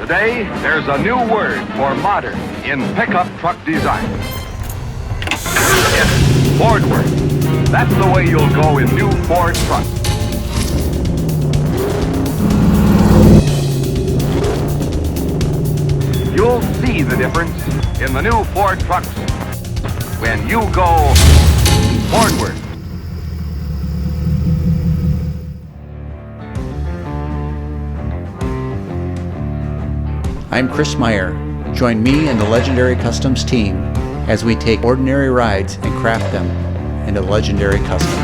Today, there's a new word for modern in pickup truck design. It's Fordward. That's the way you'll go in new Ford trucks. You'll see the difference in the new Ford trucks when you go Fordward. I'm Chris Meyer. Join me and the Legendary Customs team as we take ordinary rides and craft them into legendary customs.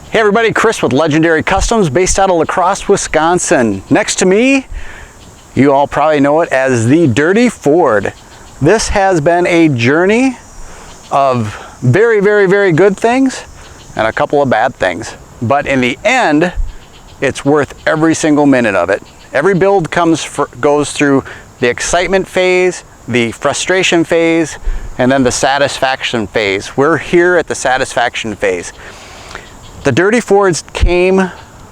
Hey everybody, Chris with Legendary Customs based out of La Crosse, Wisconsin. Next to me, you all probably know it as the Dirty Ford. This has been a journey of very, very, very good things and a couple of bad things. But in the end, it's worth every single minute of it. Every build goes through the excitement phase, the frustration phase, and then the satisfaction phase. We're here at the satisfaction phase. The Dirty Fords came,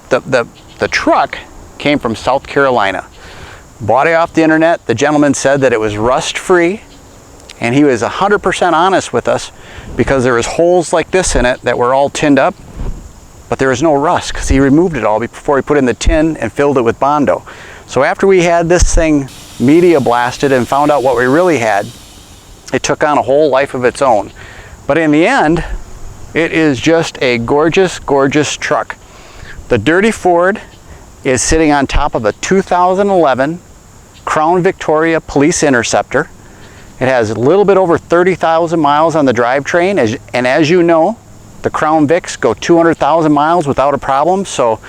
the truck came from South Carolina. Bought it off the internet. The gentleman said that it was rust free, and he was 100% honest with us because there was holes like this in it that were all tinned up, but there was no rust because he removed it all before he put in the tin and filled it with Bondo. So after we had this thing media blasted and found out what we really had, it took on a whole life of its own. But in the end, it is just a gorgeous, gorgeous truck. The Dirty Ford is sitting on top of a 2011 Crown Victoria Police Interceptor. It has a little bit over 30,000 miles on the drivetrain, and as you know, the Crown Vics go 200,000 miles without a problem, so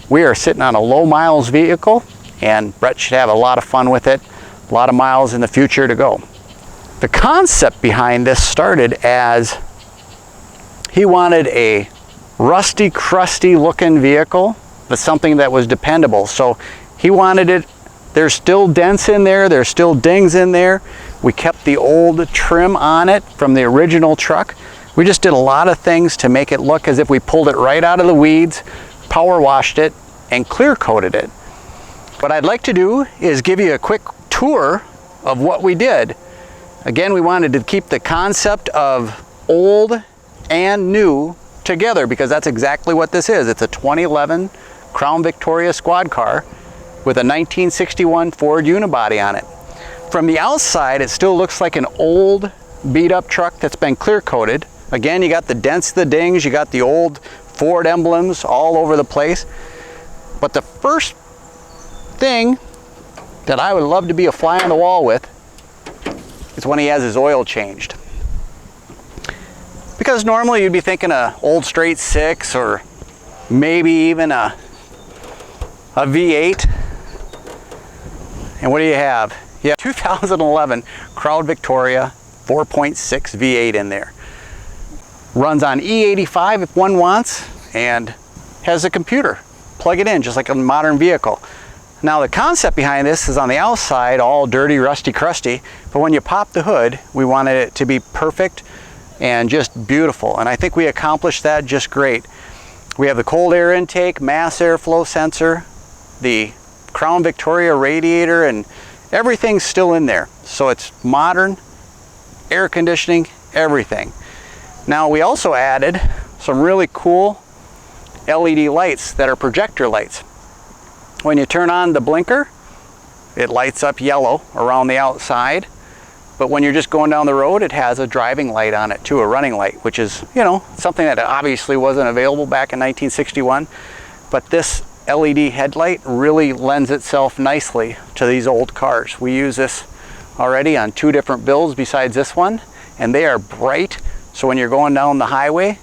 we are sitting on a low miles vehicle, and Brett should have a lot of fun with it, a lot of miles in the future to go. The concept behind this started as he wanted a rusty, crusty looking vehicle, but something that was dependable. So he wanted it, there's still dents in there, there's still dings in there. We kept the old trim on it from the original truck. We just did a lot of things to make it look as if we pulled it right out of the weeds, power washed it, and clear coated it. What I'd like to do is give you a quick tour of what we did. Again, we wanted to keep the concept of old and new together because that's exactly what this is. It's a 2011 Crown Victoria squad car with a 1961 Ford unibody on it. From the outside, it still looks like an old beat up truck that's been clear coated. Again, you got the dents, the dings, you got the old Ford emblems all over the place. But the first thing that I would love to be a fly on the wall with is when he has his oil changed. Because normally you'd be thinking a old straight 6 or maybe even a V8. And what do you have? You have 2011 Crown Victoria 4.6 V8 in there. Runs on E85 if one wants, and has a computer. Plug it in just like a modern vehicle. Now the concept behind this is on the outside all dirty, rusty, crusty, but when you pop the hood, we wanted it to be perfect and just beautiful, and I think we accomplished that just great. We have the cold air intake, mass airflow sensor, the Crown Victoria radiator, and everything's still in there. So it's modern, air conditioning, everything. Now we also added some really cool LED lights that are projector lights. When you turn on the blinker, it lights up yellow around the outside. But when you're just going down the road, it has a driving light on it too, a running light, which is, you know, something that obviously wasn't available back in 1961. But this LED headlight really lends itself nicely to these old cars. We use this already on 2 different builds besides this one, and they are bright. So when you're going down the highway,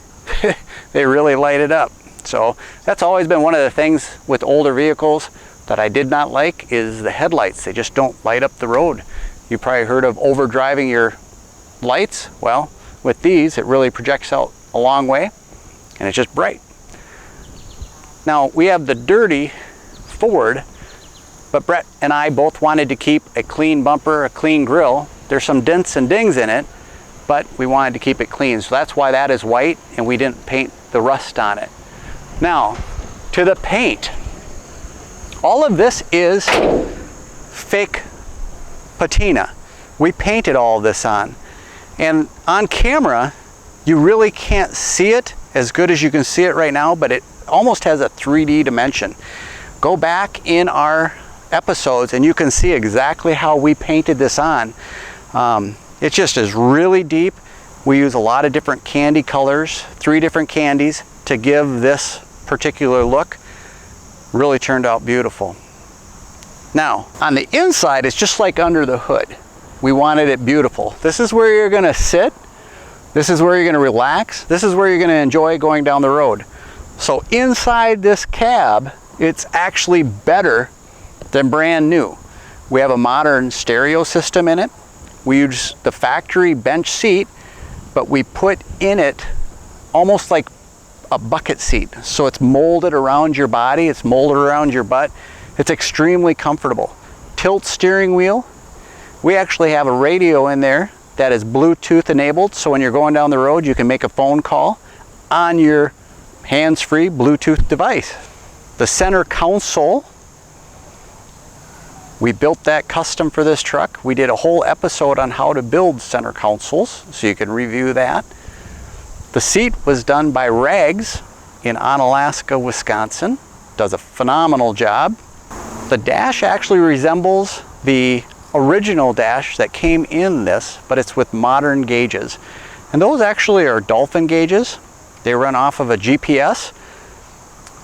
they really light it up. So that's always been one of the things with older vehicles that I did not like is the headlights. They just don't light up the road. You probably heard of overdriving your lights. Well, with these, it really projects out a long way, and it's just bright. Now, we have the Dirty Ford, but Brett and I both wanted to keep a clean bumper, a clean grille, There's some dents and dings in it, but we wanted to keep it clean. So that's why that is white, and we didn't paint the rust on it. Now, to the paint. All of this is fake patina. We painted all of this on. And on camera, you really can't see it as good as you can see it right now, but it almost has a 3D dimension. Go back in our episodes and you can see exactly how we painted this on. It just is really deep. We use a lot of different candy colors, 3 different candies to give this particular look. Really turned out beautiful. Now, on the inside, it's just like under the hood. We wanted it beautiful. This is where you're gonna sit. This is where you're gonna relax. This is where you're gonna enjoy going down the road. So inside this cab, it's actually better than brand new. We have a modern stereo system in it. We use the factory bench seat, but we put in it almost like a bucket seat. So it's molded around your body, it's molded around your butt. It's extremely comfortable. Tilt steering wheel. We actually have a radio in there that is Bluetooth enabled, so when you're going down the road, you can make a phone call on your hands-free Bluetooth device. The center console, we built that custom for this truck. We did a whole episode on how to build center consoles, so you can review that. The seat was done by Rags in Onalaska, Wisconsin. Does a phenomenal job. The dash actually resembles the original dash that came in this, but it's with modern gauges. And those actually are Dolphin gauges. They run off of a GPS,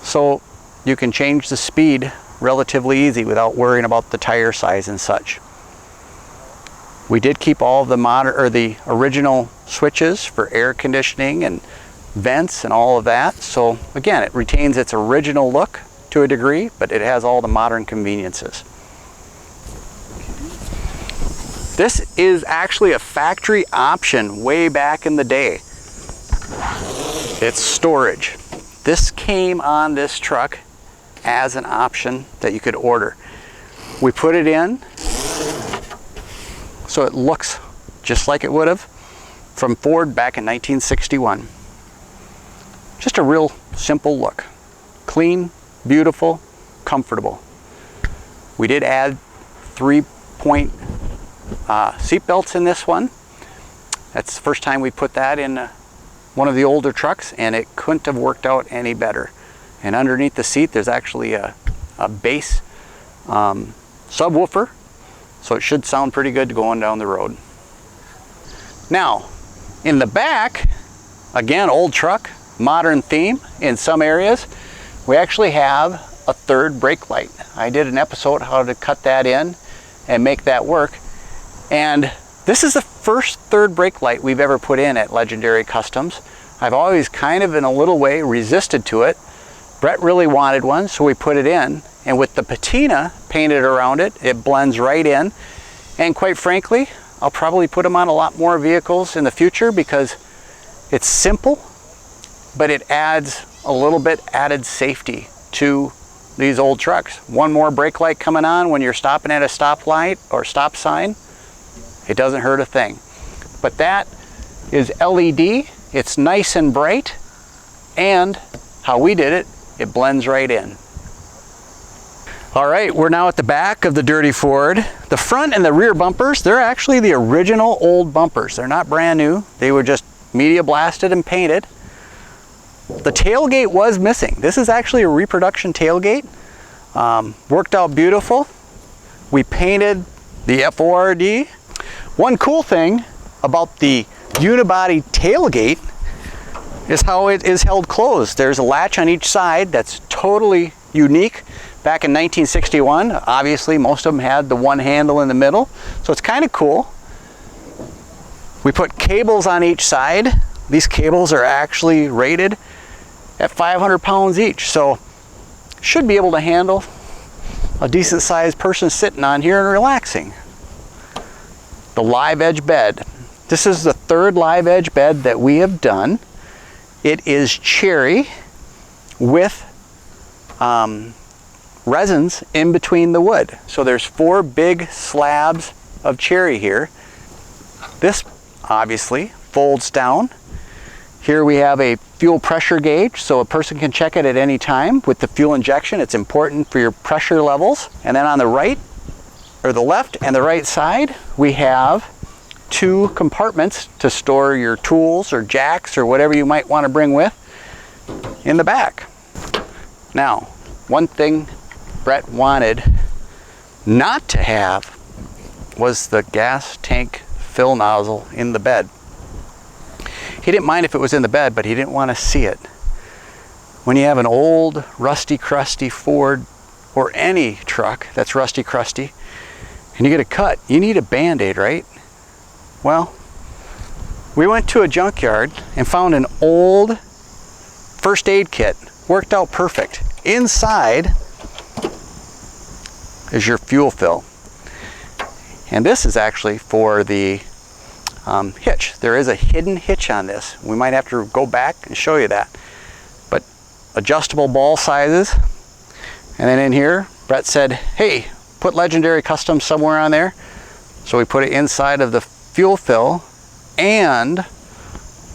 so you can change the speed relatively easy without worrying about the tire size and such. We did keep all of the original switches for air conditioning and vents and all of that. So again, it retains its original look to a degree, but it has all the modern conveniences. This is actually a factory option way back in the day. It's storage. This came on this truck as an option that you could order. We put it in so it looks just like it would have from Ford back in 1961. Just a real simple look. Clean, beautiful, comfortable. We did add 3-point seat belts in this one. That's the first time we put that in one of the older trucks, and it couldn't have worked out any better. And underneath the seat there's actually a bass subwoofer, so it should sound pretty good going down the road. Now, in the back, again, old truck, modern theme in some areas, we actually have a third brake light. I did an episode how to cut that in and make that work. And this is the first third brake light we've ever put in at Legendary Customs. I've always kind of in a little way resisted to it. Brett really wanted one, so we put it in. And with the patina painted around it, it blends right in. And quite frankly, I'll probably put them on a lot more vehicles in the future because it's simple, but it adds a little bit added safety to these old trucks. One more brake light coming on when you're stopping at a stoplight or stop sign, it doesn't hurt a thing. But that is LED, it's nice and bright, and how we did it, it blends right in. All right, we're now at the back of the Dirty Ford. The front and the rear bumpers, they're actually the original old bumpers. They're not brand new. They were just media blasted and painted. The tailgate was missing. This is actually a reproduction tailgate. Worked out beautiful. We painted the FORD. One cool thing about the unibody tailgate is how it is held closed. There's a latch on each side that's totally unique. Back in 1961, obviously most of them had the one handle in the middle, so it's kind of cool. We put cables on each side. These cables are actually rated at 500 pounds each, so should be able to handle a decent sized person sitting on here and relaxing. The live edge bed. This is the third live edge bed that we have done. It is cherry with resins in between the wood. So there's 4 big slabs of cherry here. This obviously folds down. Here we have a fuel pressure gauge, so a person can check it at any time. With the fuel injection, it's important for your pressure levels. And then on the right, or the left and the right side, we have 2 compartments to store your tools or jacks or whatever you might want to bring with in the back. Now, one thing Brett wanted not to have was the gas tank fill nozzle in the bed. He didn't mind if it was in the bed, but he didn't want to see it. When you have an old, rusty, crusty Ford or any truck that's rusty, crusty, and you get a cut, you need a Band-Aid, right? Well, we went to a junkyard and found an old first aid kit. Worked out perfect. Inside is your fuel fill. And this is actually for the hitch. There is a hidden hitch on this. We might have to go back and show you that. But adjustable ball sizes. And then in here, Brett said, hey, put Legendary Customs somewhere on there. So we put it inside of the fuel fill and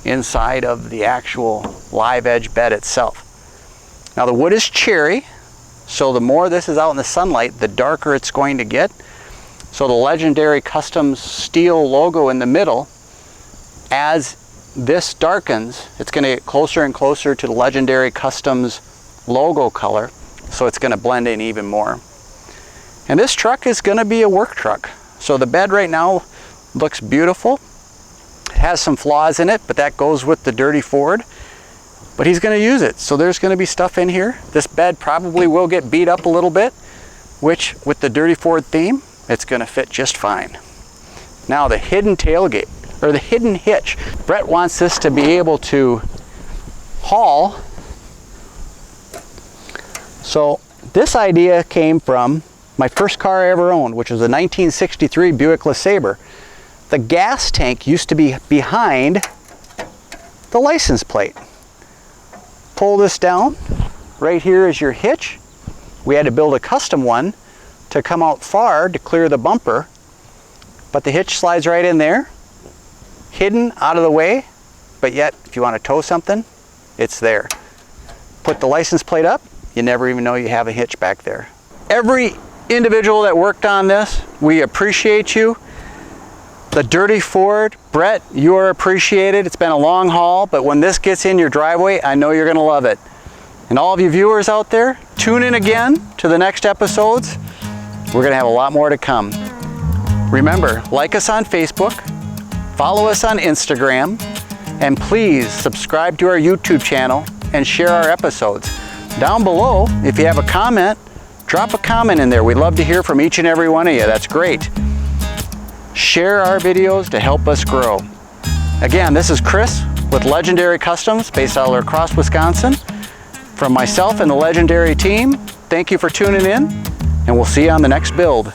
inside of the actual live edge bed itself. Now the wood is cherry, so the more this is out in the sunlight, the darker it's going to get. So the Legendary Customs steel logo in the middle, as this darkens, it's going to get closer and closer to the Legendary Customs logo color, so it's going to blend in even more. And this truck is going to be a work truck. So the bed right now looks beautiful. It has some flaws in it, but that goes with the dirty Ford. But he's going to use it, so there's going to be stuff in here. This bed probably will get beat up a little bit, which with the dirty Ford theme, it's going to fit just fine. Now the hidden tailgate, or the hidden hitch. Brett wants this to be able to haul. So this idea came from my first car I ever owned, which was a 1963 Buick LeSabre. The gas tank used to be behind the license plate. Pull this down. Right here is your hitch. We had to build a custom one to come out far to clear the bumper, but the hitch slides right in there, hidden out of the way, but yet if you want to tow something, it's there. Put the license plate up, you never even know you have a hitch back there. Every individual that worked on this, we appreciate you. The dirty Ford, Brett, you are appreciated. It's been a long haul, but when this gets in your driveway, I know you're going to love it. And all of you viewers out there, tune in again to the next episodes. We're going to have a lot more to come. Remember, like us on Facebook, follow us on Instagram, and please subscribe to our YouTube channel and share our episodes. Down below, if you have a comment, drop a comment in there. We'd love to hear from each and every one of you. That's great. Share our videos to help us grow. Again, this is Chris with Legendary Customs based out of La Crosse, Wisconsin. From myself and the Legendary team, thank you for tuning in, and we'll see you on the next build.